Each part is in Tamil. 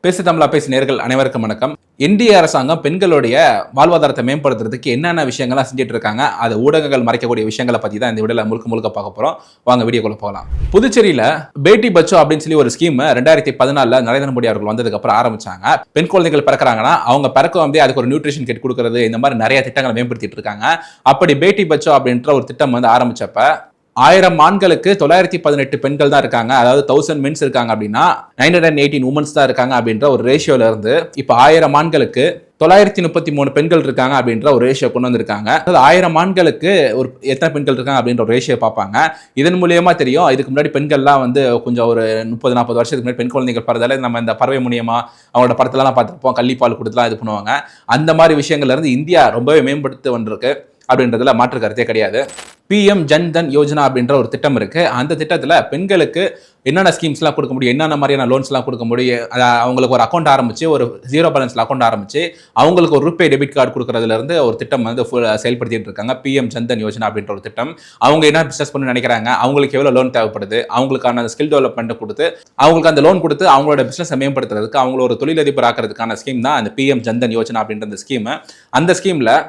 பேசு தமிழா பேசு நேர்கள் அனைவருக்கும் வணக்கம். இந்திய அரசாங்கம் பெண்களுடைய வாழ்வாதாரத்தை மேம்படுத்துறதுக்கு என்னென்ன விஷயங்கள்லாம் செஞ்சுட்டு இருக்காங்க, அது ஊடகங்கள் மறைக்கக்கூடிய விஷயங்களை பத்தி தான் இந்த வீடியோல முழுக்க பார்க்க போறோம். வாங்க வீடியோக்குள்ள போகலாம். புதுச்சேரியில பேட்டி பச்சோ அப்படின்னு சொல்லி ஒரு ஸ்கீம் 2014 நரேந்திர மோடி அவர்கள் வந்ததுக்கு அப்புறம் ஆரம்பிச்சாங்க. பெண் குழந்தைகள் பிறக்கிறாங்கன்னா அவங்க பிறக்க வந்து அதுக்கு ஒரு நியூட்ரிஷன் கிட் கொடுக்கறது, இந்த மாதிரி நிறைய திட்டங்களை மேம்படுத்திட்டு இருக்காங்க. அப்படி பேட்டி பச்சோ அப்படின்ற ஒரு திட்டம் வந்து ஆரம்பிச்சப்ப 1000 ஆண்களுக்கு 918 பெண்கள் தான் இருக்காங்க. அதாவது 1000 மென்ஸ் இருக்காங்க அப்படின்னா 918 உமன்ஸ் தான் இருக்காங்க அப்படின்ற ஒரு ரேஷியோல இருந்து இப்ப 1000 ஆண்களுக்கு 933 பெண்கள் இருக்காங்க அப்படின்ற ஒரு ரேஷியோ கொண்டு வந்திருக்காங்க. அதாவது 1000 ஆண்களுக்கு ஒரு எத்தனை பெண்கள் இருக்காங்க அப்படின்ற ஒரு ரேஷியோ பார்ப்பாங்க. இதன் மூலியமா தெரியும், இதுக்கு முன்னாடி பெண்கள்லாம் வந்து கொஞ்சம் ஒரு 30-40 வருஷத்துக்கு முன்னாடி பெண் குழந்தைகள் பிறந்தாலே நம்ம இந்த பறவை மூலியமா அவங்களோட படத்தெல்லாம் பார்த்துருப்போம், கள்ளிப்பால் கொடுத்துலாம் இது பண்ணுவாங்க. அந்த மாதிரி விஷயங்கள்ல இருந்து இந்தியா ரொம்பவே மேம்படுத்தி வந்திருக்கு அப்படின்றதுல மாற்று கருத்தே கிடையாது. PM ஜன் தன் யோஜனா அப்படின்ற ஒரு திட்டம் இருக்கு. அந்த திட்டத்தில் பெண்களுக்கு என்னென்ன ஸ்கீம்ஸ்லாம் கொடுக்க முடியும், என்னென்ன மாதிரியான லோன்ஸ்லாம் கொடுக்க முடியும், அவங்களுக்கு ஒரு அக்கௌண்ட் ஆரம்பிச்சு, ஒரு ஜீரோ பேலன்ஸ்ல அக்கௌண்ட் ஆரம்பிச்சு அவங்களுக்கு ஒரு ரூபே டெபிட் கார்டு கொடுக்கறதுல இருந்து ஒரு திட்டம் வந்து செயல்படுத்திட்டு இருக்காங்க. PM ஜன் தன் யோஜனா அப்படின்ற ஒரு திட்டம். அவங்க என்ன பிசினஸ் பண்ண நினைக்கிறாங்க, அவங்களுக்கு எவ்வளவு லோன் தேவைப்படுது, அவங்களுக்கான ஸ்கில் டெவலப்மெண்ட் கொடுத்து அவங்களுக்கு அந்த லோன் கொடுத்து அவங்களோட பிசினஸ் மேம்படுத்துறதுக்கு, அவங்கள ஒரு தொழிலதிபர் ஆக்கிறதுக்கான ஸ்கீம் தான் அந்த PM ஜன் தன் யோஜனா அப்படின்ற அந்த ஸ்கீம். அந்த ஸ்கீம்ல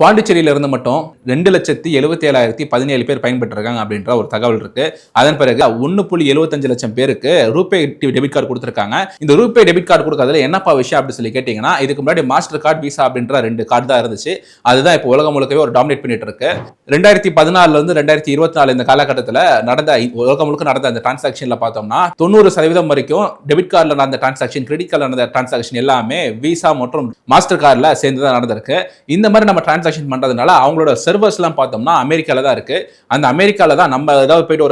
பாண்டிச்சேரியில இருந்து மட்டும் 2,77,017 பேர் பயன்பெற்றிருக்காங்க அப்படின்ற ஒரு தகவல் இருக்கு. அதன் பிறகு 1.75 லட்சம் பேருக்கு ரூபே டெபிட் கார்டு கொடுத்திருக்காங்க. இந்த ரூபே டெபிட் கார்டு கொடுக்கறதுல என்னப்பா விஷயம் அப்படின்னு சொல்லி கேட்டீங்கன்னா, இதுக்கு முன்னாடி மாஸ்டர் கார்டு, விசா அப்படின்ற 2 கார்டு தான் இருந்துச்சு. அதுதான் இப்போ உலகம் முழுக்கவே ஒரு டாமினேட் பண்ணிட்டு இருக்கு. 2014 இருந்து 2024 இந்த காலகட்டத்தில் உலகம் முழுக்க நடந்த அந்த டிரான்சாக்ஷன்ல பார்த்தோம்னா 90% வரைக்கும் டெபிட் கார்டில் நடந்த டிரான்சாக்ஷன், கிரெடிட் கார்டில் நடந்த டிரான்சாக்ஷன் எல்லாமே விசா மற்றும் மாஸ்டர் கார்டில் சேர்ந்து தான் நடந்திருக்கு. இந்த மாதிரி நம்ம டிரான்சாக்ஷன் பண்றதுனால அவங்களோட சர்வர்ஸ் எல்லாம் பார்த்தோம்னா அமெரிக்கால தான் இருக்கு. அந்த அமெரிக்கால தான் நம்ம ஏதாவது போயிட்டு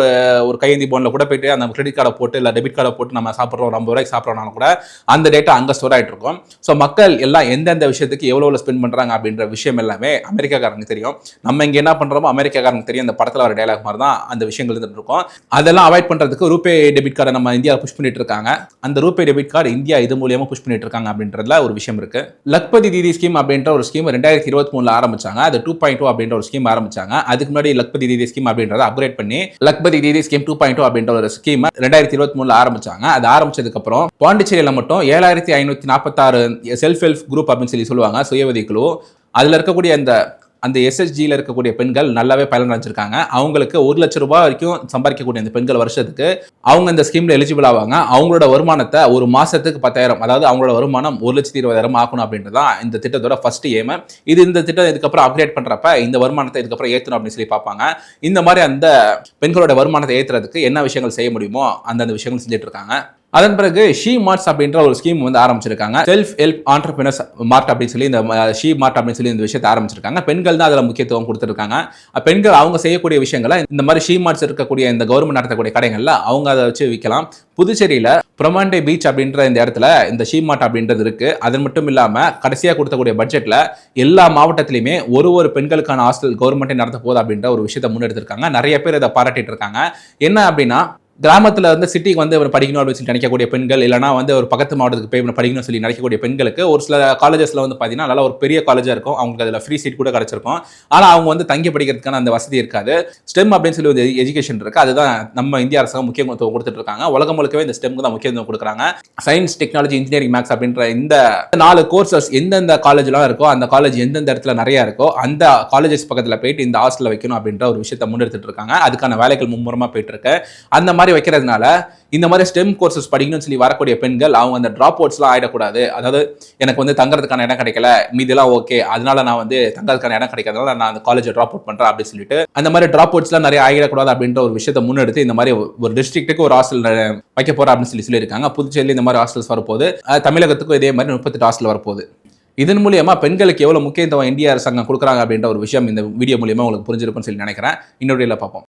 ஒரு கையேந்தி போன்ல கூட போயிட்டு அந்த கிரெடிட் கார்டை போட்டு இல்ல டெபிட் கார்டை போட்டு நம்ம சாப்பிட்றோம், 50 ரூபாய்க்கு சாப்பிட்றோம்னாலும் கூட அந்த டேட்டா அங்க ஸ்டோர் ஆயிட்டு இருக்கும். ஸோ மக்கள் எல்லாம் எந்தெந்த விஷயத்துக்கு எவ்வளவு ஸ்பெண்ட் பண்றாங்க அப்படின்ற விஷயம் எல்லாமே அமெரிக்காக்காரங்க தெரியும். நம்ம இங்க என்ன பண்றோமோ அமெரிக்காக்காரங்க தெரியும். அந்த படத்துல வர டயலாக் மாதிரி தான் அந்த விஷயங்கள் இருந்துட்டு இருக்கும். அதெல்லாம் அவாய்ட் பண்றதுக்கு ரூபே டெபிட் கார்டை நம்ம இந்தியா புஷ் பண்ணிட்டு இருக்காங்க. அந்த ரூபே டெபிட் கார்டு இந்தியா இது மூலியமா புஷ் பண்ணிட்டு இருக்காங்க அப்படின்றதுல ஒரு விஷயம் இருக்கு. லக்பதி தீதி ஸ்கீம் அப்படின்ற ஒரு ஸ்கீம் 2023 ஆரம்பிச்சாங்க. அது 2.0 அப்படின்ற ஒரு ஸ்கீம் ஆரம்பிச்சாங்க. அதுக்கு முன்னாடி லக்பதி தீதி ஸ்கீம் அப்படின்றத அப்கிரேட் பண்ணி லக்பதி தீதி ஸ்கீம் 2.0 அப்படின்ற ஒரு ஸ்கீம் 2023 ஆரம்பிச்சாங்க. அது ஆரம்பிச்சதுக்கு அப்புறம் பாண்டிச்சேரியில மட்டும் 7546 செல்ஃப் ஹெல்ப் குரூப் அப்படின்னு சொல்லுவாங்க, சுய உதவி குழு. அதுல இருக்கக்கூடிய அந்த SSGல இருக்கக்கூடிய பெண்கள் நல்லாவே பலன் அடைஞ்சிருக்காங்க. அவங்களுக்கு 1 லட்சம் ரூபாய் வரைக்கும் சம்பாதிக்கக்கூடிய அந்த பெண்கள் வருஷத்துக்கு அவங்க இந்த ஸ்கீம்ல எலிஜிபிள் ஆவாங்க. அவங்களோட வருமானத்தை ஒரு மாசத்துக்கு 10,000, அதாவது அவங்களோட வருமானம் 1,20,000 ஆக்கணும் அப்படின்றதான் இந்த திட்டத்தோட ஃபர்ஸ்ட் எய்ம். இந்த திட்டம் இதுக்கப்புறம் அப்கிரேட் பண்றப்ப இந்த வருமானத்தை இதுக்கப்புறம் ஏற்றணும் அப்படின்னு சொல்லி பார்ப்பாங்க. இந்த மாதிரி அந்த பெண்களோட வருமானத்தை ஏற்றுறதுக்கு என்ன விஷயங்கள் செய்ய முடியுமோ அந்தந்த விஷயங்கள் செஞ்சுட்டு இருக்காங்க. அதன் பிறகு ஷீ மார்ட்ஸ் அப்படின்ற ஒரு ஸ்கீம் வந்து ஆரம்பிச்சிருக்காங்க. செல்ஃப் ஹெல்ப் ஆண்டர்பிரினர்ஸ் மார்ட் அப்படின்னு சொல்லி இந்த ஷீ மார்ட் அப்படின்னு சொல்லி இந்த விஷயத்தை ஆரம்பிச்சிருக்காங்க. பெண்கள் தான் அதில் முக்கியத்துவம் கொடுத்துருக்காங்க. பெண்கள் அவங்க செய்யக்கூடிய விஷயங்களை இந்த மாதிரி ஷீ மார்ட்ஸ் இருக்கக்கூடிய இந்த கவர்மெண்ட் நடத்தக்கூடிய கடைகள்ல அவங்க அதை வச்சு விற்கலாம். புதுச்சேரியில பிரமாண்டே பீச் அப்படின்ற இந்த இடத்துல இந்த ஷீ மார்ட் அப்படின்றது இருக்கு. அது மட்டும் இல்லாம கடைசியா கொடுத்தக்கூடிய பட்ஜெட்ல எல்லா மாவட்டத்திலுமே ஒரு பெண்களுக்கான ஹாஸ்டல் கவர்மெண்டே நடத்த போகுது அப்படின்ற ஒரு விஷயத்தை முன்னெடுத்திருக்காங்க. நிறைய பேர் இதை பாராட்டிட்டு இருக்காங்க. என்ன அப்படின்னா, கிராமத்துல வந்து சிட்டிக்கு வந்து படிக்கணும் அப்படின்னு சொல்லி நினைக்கக்கூடிய பெண்கள், இல்லைனா வந்து ஒரு பக்கத்து மாவட்டத்துக்கு போய் படிக்கணும்னு சொல்லி நினைக்கக்கூடிய பெண்களுக்கு ஒரு சில காலேஜஸ்ல வந்து பார்த்தீங்கன்னா நல்லா ஒரு பெரிய காலேஜா இருக்கும், அவங்களுக்கு அதில் ஃப்ரீ சீட் கூட கிடைச்சிருக்கும். ஆனால் அவங்க வந்து தங்கி படிக்கிறதுக்கான அந்த வசதி இருக்காது. ஸ்டெம் அப்படின்னு சொல்லி ஒரு எஜுகேஷன் இருக்கு. அதுதான் நம்ம இந்திய அரசாங்கம் முக்கியத்துவம் கொடுத்துட்டு இருக்காங்க. உலகம் முழுக்கவே இந்த ஸ்டெம்க்கு தான் முக்கியத்துவம் கொடுக்குறாங்க. சயின்ஸ், டெக்னாலஜி, இன்ஜினியரிங், மேக்ஸ் அப்படின்ற இந்த 4 கோர்சஸ் எந்தெந்த காலேஜ்லாம் இருக்கோ, அந்த காலேஜ் எந்தெந்த இடத்துல நிறைய இருக்கோ அந்த காலேஜஸ் பக்கத்தில் போயிட்டு இந்த ஹாஸ்டல்ல வைக்கணும் அப்படின்ற ஒரு விஷயத்தை முன்னெடுத்துட்டு இருக்காங்க. அதுக்கான வேலைகள் மும்முரமா போயிட்டு இருக்கு. அந்த மாதிரி வைக்கிறதுனால இந்த மாதிரி ஸ்டெம் கோர்சஸ் படிக்கணும்னு சொல்லி வரக்கூடிய பெண்கள் அவங்க அந்த டிராப் அவுட்ஸ்லாம் ஆயிடக்கூடாது. அதாவது எனக்கு வந்து தங்கறதுக்கான இடம் கிடைக்கல, மீதெல்லாம் ஓகே, அதனால நான் வந்து தங்கறதுக்கான இடம் கிடைக்காதனால நான் அந்த காலேஜை டிராப் அவுட் பண்றேன் அப்படின்னு சொல்லிட்டு அந்த மாதிரி டிராப் அவுட்ஸ்லாம் நிறைய ஆகிடக்கூடாது அப்படின்ற ஒரு விஷயத்தை முன்னெடுத்து இந்த மாதிரி ஒரு டிஸ்ட்ரிக்ட்டுக்கு ஒரு ஹாஸ்டல் வைக்க போறேன் அப்படின்னு சொல்லியிருக்காங்க. புதுச்சேரியில் இந்த மாதிரி ஹாஸ்டல்ஸ் வரப்போகுது. தமிழகத்துக்கும் இதே மாதிரி 38 ஹாஸ்டல் வரப்போகுது. இதன் மூலியமா பெண்களுக்கு எவ்வளவு முக்கியத்துவம் இந்திய அரசாங்கம் கொடுக்குறாங்க அப்படின்ற ஒரு விஷயம் இந்த வீடியோ மூலியமா உங்களுக்கு புரிஞ்சிருக்கும்னு சொல்லி நினைக்கிறேன். இன்னொரு பார்ப்போம்.